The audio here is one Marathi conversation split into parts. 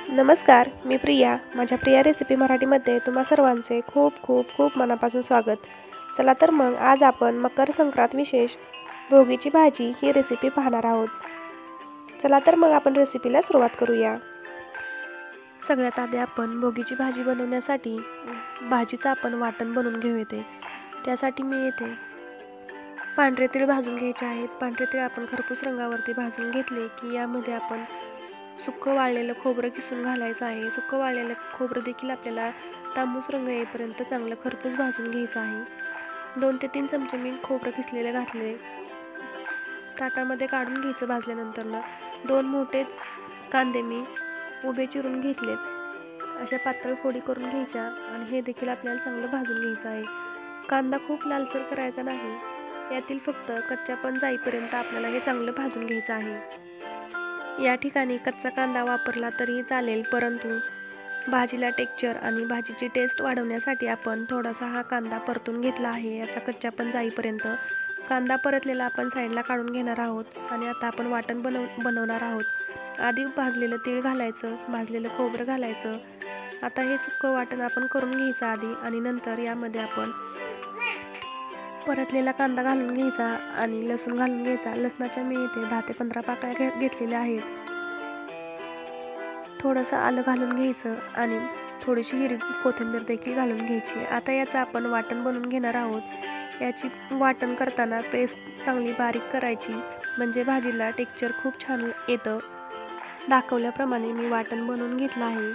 नमस्कार, मी प्रिया. माझ्या प्रिया रेसिपी मराठीमध्ये तुम्हा सर्वांचे खूप खूप खूप मनापासून स्वागत. चला तर मग आज आपण मकर संक्रांत विशेष भोगीची भाजी ही रेसिपी पाहणार आहोत. चला तर मग आपण रेसिपीला सुरुवात करूया. सगळ्यात आधी आपण भोगीची भाजी बनवण्यासाठी भाजीचं आपण वाटण बनवून घेऊया. त्यासाठी मी येथे पांढरे तीळ भाजून घ्यायचे आहेत. पांढरे तीळ आपण खरपूस रंगावरती भाजून घेतले की यामध्ये आपण सुक्कं वाळलेलं खोबरं किसून घालायचं आहे. सुक्कं वाळलेलं खोबरं देखील आपल्याला तांबूस रंग येईपर्यंत चांगलं खरपूस भाजून घ्यायचं आहे. 2 ते 3 चमचे मी खोबरं किसलेले घातले. ताटामध्ये काढून घ्यायचं भाजल्यानंतर 2 मोठे कांदे मी उभे चिरून घेतलेत. अशा पातळ फोडी करून घ्यायच्या आणि हे देखील आपल्याला चांगलं भाजून घ्यायचं आहे. कांदा खूप लालसर करायचा नाही. यातील फक्त कच्चापण जाईपर्यंत आपल्याला हे चांगलं भाजून घ्यायचं आहे. या ठिकाणी कच्चा कांदा वापरला तरीही चालेल, परंतु भाजीला टेक्स्चर आणि भाजीची टेस्ट वाढवण्यासाठी आपण थोडासा हा कांदा परतून घेतला आहे. याचा कच्चापण जाईपर्यंत कांदा परतलेला आपण साईडला काढून घेणार आहोत. आणि आता आपण वाटण बनवणार आहोत. आधी भाजलेलं तीळ घालायचं, भाजलेलं खोबरं घालायचं. आता हे सुक्कं वाटण आपण करून घ्यायचं आधी आणि नंतर यामध्ये आपण परतलेला कांदा घालून घ्यायचा आणि लसूण घालून घ्यायचा. लसणाच्या मी इथे 10 ते 15 पाकळ्या घेतलेल्या आहेत. थोडंसं आलं घालून घ्यायचं आणि थोडीशी हिरवी कोथिंबीर देखील घालून घ्यायची. आता याचं आपण वाटण बनवून घेणार आहोत. याची वाटण करताना पेस्ट चांगली बारीक करायची, म्हणजे भाजीला टेक्स्चर खूप छान येतं. दाखवल्याप्रमाणे मी वाटण बनवून घेतलं आहे.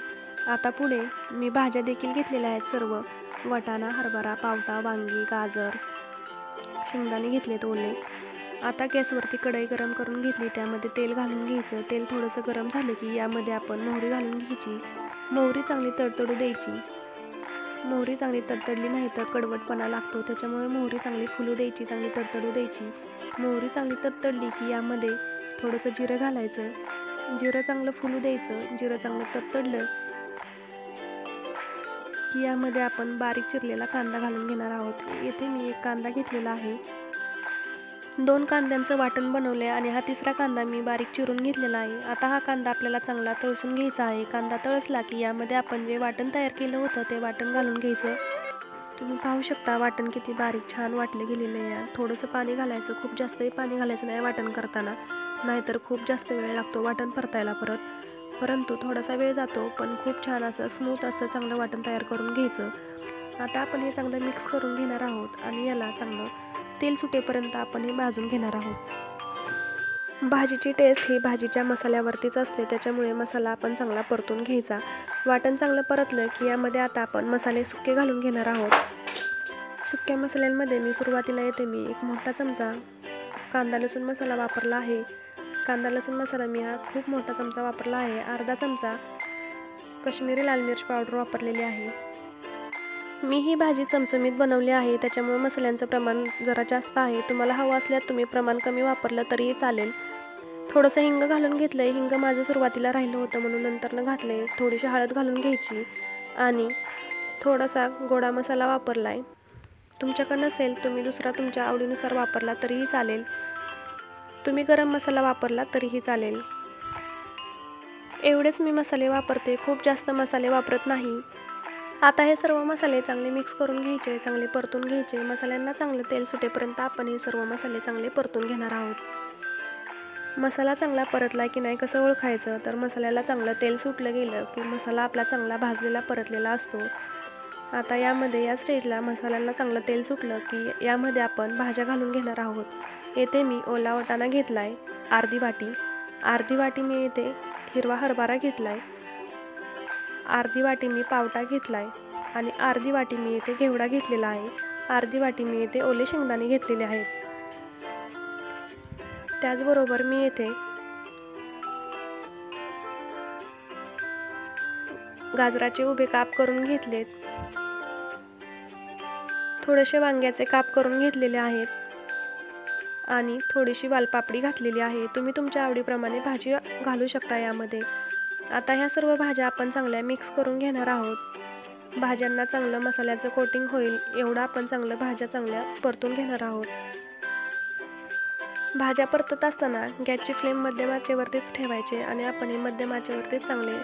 आता पुढे मी भाज्या देखील घेतलेल्या आहेत. सर्व वाटाणा, हरभरा, पावटा, वांगी, गाजर, शेंगदाणे घेतलेत ओले. आता गॅसवरती कढई गरम करून घेतली. त्यामध्ये तेल घालून घ्यायचं. तेल थोडंसं गरम झालं की यामध्ये आपण मोहरी घालून घ्यायची. मोहरी चांगली तडतडू द्यायची. मोहरी चांगली तडतडली नाही तर कडवटपणा लागतो, त्याच्यामुळे मोहरी चांगली फुलू द्यायची, चांगली तडतडू द्यायची. मोहरी चांगली तडतडली की यामध्ये थोडंसं जिरं घालायचं. जिरं चांगलं फुलू द्यायचं. जिरं चांगलं तडतडलं की यामध्ये आपण बारीक चिरलेला कांदा घालून घेणार आहोत. येथे मी 1 कांदा घेतलेला आहे. 2 कांद्यांचं वाटण बनवले आणि हा 3रा कांदा मी बारीक चिरून घेतलेला आहे. आता हा कांदा आपल्याला चांगला तळसून घ्यायचा आहे. कांदा तळसला की यामध्ये आपण जे वाटण तयार केलं होतं ते वाटण घालून घ्यायचं. तुम्ही पाहू शकता वाटण किती बारीक छान वाटलं गेलेलं आहे. थोडंसं पाणी घालायचं. खूप जास्तही पाणी घालायचं नाही वाटण करताना, नाहीतर खूप जास्त वेळ लागतो वाटण परतायला परंतु थोडासा वेळ जातो, पण खूप छान असं स्मूथ असं चांगलं वाटण तयार करून घ्यायचं. आता आपण हे चांगलं मिक्स करून घेणार आहोत आणि याला चांगलं तेल सुटेपर्यंत आपण हे भाजून घेणार आहोत. भाजीची टेस्ट ही भाजीच्या मसाल्यावरतीच असते, त्याच्यामुळे मसाला आपण चांगला परतून घ्यायचा. वाटण चांगलं परतलं की यामध्ये आता आपण मसाले सुके घालून घेणार आहोत. सुक्या मसाल्यांमध्ये मी सुरुवातीला येते मी 1 मोठा चमचा कांदा लसूण मसाला वापरला आहे. कांदा लसूण मसाला मी हा खूप मोठा चमचा वापरला आहे. अर्धा चमचा काश्मीरी लाल मिरच पावडर वापरलेली आहे. मी ही भाजी चमचमीत बनवली आहे, त्याच्यामुळे मसाल्यांचं प्रमाण जरा जास्त आहे. तुम्हाला हवं असल्यास तुम्ही प्रमाण कमी वापरलं तरीही चालेल. थोडंसं हिंग घालून घेतलं आहे. हिंग माझं सुरुवातीला राहिलं होतं म्हणून नंतरनं घातले. थोडीशी हळद घालून घ्यायची आणि थोडासा गोडा मसाला वापरला आहे. तुमच्याकडे नसेल तुम्ही दुसरा तुमच्या आवडीनुसार वापरला तरीही चालेल. तुम्ही गरम मसाला वापरला तरीही चालेल. एवढेच मी मसाले वापरते, खूप जास्त मसाले वापरत नाही. आता हे सर्व मसाले चांगले मिक्स करून घ्यायचे, चांगले परतून घ्यायचे. मसाल्यांना चांगलं तेल सुटेपर्यंत आपण हे सर्व मसाले चांगले परतून घेणार आहोत. मसाला चांगला परतला की नाही कसं ओळखायचं, तर मसाल्याला चांगलं तेल सुटलं गेलं की मसाला आपला चांगला भाजलेला परतलेला असतो. आता यामध्ये या स्टेजला मसाल्यांना चांगलं तेल सुटलं की यामध्ये आपण भाज्या घालून घेणार आहोत. येथे मी ओला वाटाणा घेतला आहे अर्धी वाटी मी येथे हिरवा हरभरा घेतला आहे. अर्धी वाटी मी पावटा घेतला आहे आणि अर्धी वाटी मी येथे घेवडा घेतलेला आहे. अर्धी वाटी मी येथे ओले शेंगदाणे घेतलेले आहेत. त्याचबरोबर मी येथे गाजराचे उभे काप करून घेतलेत. थोडेसे वांग्याचे काप करून घेतलेले आहेत आणि थोडीशी वालपापडी घातलेली आहे. तुम्ही तुमच्या आवडीप्रमाणे भाजी घालू शकता यामध्ये. आता ह्या सर्व भाज्या आपण चांगल्या मिक्स करून घेणार आहोत. भाज्यांना चांगलं मसाल्याचं कोटिंग होईल एवढं आपण भाज्या चांगल्या परतून घेणार आहोत. भाज्या परतत असताना गॅसची फ्लेम मध्यम आचेवरतीच ठेवायचे आणि आपण हे मध्यम आचेवरतीच चांगले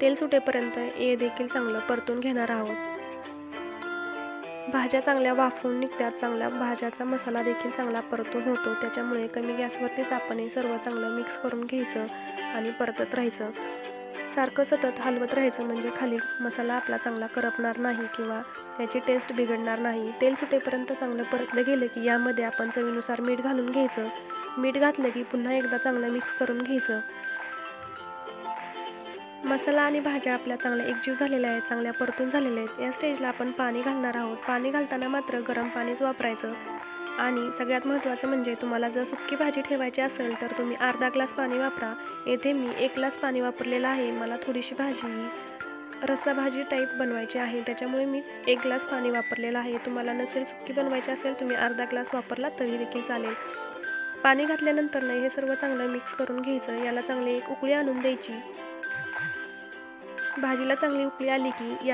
तेल सुटेपर्यंत हे देखील चांगलं परतून घेणार आहोत. भाज्या चांगल्या वाफवून निघतात, चांगला भाज्याचा मसाला देखील चांगला परतून होतो. त्याच्यामुळे कमी गॅसवरतीच आपण हे सर्व चांगलं मिक्स करून घ्यायचं आणि परतत राहायचं. सारखं सतत हलवत राहायचं म्हणजे खाली मसाला आपला चांगला करपणार नाही किंवा त्याची टेस्ट बिघडणार नाही. तेल सुटेपर्यंत चांगलं परतलं गेलं की यामध्ये आपण चवीनुसार मीठ घालून घ्यायचं. मीठ घातलं की पुन्हा एकदा चांगलं मिक्स करून घ्यायचं. मसाला आणि भाज्या आपल्या चांगल्या एकजीव झालेल्या आहेत, चांगल्या परतून झालेल्या आहेत. या स्टेजला आपण पाणी घालणार आहोत. पाणी घालताना मात्र गरम पाणीच वापरायचं. आणि सगळ्यात महत्त्वाचं म्हणजे तुम्हाला जर सुक्की भाजी ठेवायची असेल तर तुम्ही अर्धा ग्लास पाणी वापरा. येथे मी 1 ग्लास पाणी वापरलेलं आहे. मला थोडीशी भाजी रस्सा भाजी टाईप बनवायची आहे, त्याच्यामुळे मी 1 ग्लास पाणी वापरलेलं आहे. तुम्हाला नसेल सुक्की बनवायची असेल तुम्ही अर्धा ग्लास वापरला तरी देखील चालेल. पाणी घातल्यानंतर हे सर्व चांगलं मिक्स करून घ्यायचं. याला चांगली एक उकळी आणून द्यायची. भाजीला चांगली उकळी आली की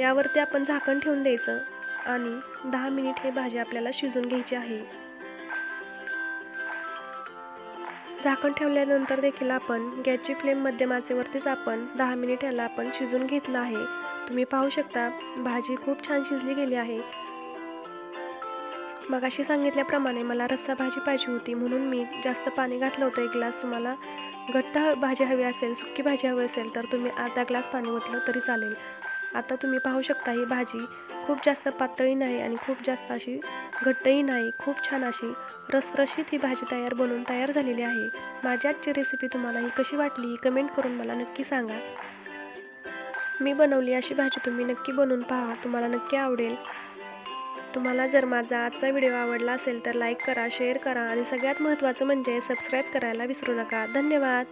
यावरती आपण झाकण ठेवून द्यायचं आणि 10 मिनिट हे भाजी आपल्याला शिजून घ्यायची आहे. झाकण ठेवल्यानंतर देखील आपण गॅसची फ्लेम मध्यम आचेवरतीच आपण 10 मिनिट याला आपण शिजून घेतलं आहे. तुम्ही पाहू शकता भाजी खूप छान शिजली गेली आहे. मगाशी सांगितल्याप्रमाणे मला रस्सा भाजी पाहिजे होती म्हणून मी जास्त पाणी घातलं होतं 1 ग्लास. तुम्हाला घट्ट भाजी हवी असेल, सुक्की भाजी हवी असेल तर तुम्ही अर्धा ग्लास पाणी ओतलं तरी चालेल. आता तुम्ही पाहू शकता ही भाजी खूप जास्त पातळी नाही आणि खूप जास्त अशी घट्टही नाही. खूप छान अशी रसरशीत ही भाजी बनवून तयार झालेली आहे. माझी आजची रेसिपी तुम्हाला ही कशी वाटली कमेंट करून मला नक्की सांगा. मी बनवली अशी भाजी तुम्ही नक्की बनवून पहा, तुम्हाला नक्की आवडेल. तुम्हाला जर माझा आजचा व्हिडिओ आवडला असेल तर लाईक करा, शेअर करा आणि सगळ्यात महत्त्वाचं म्हणजे सबस्क्राईब करायला विसरू नका. धन्यवाद.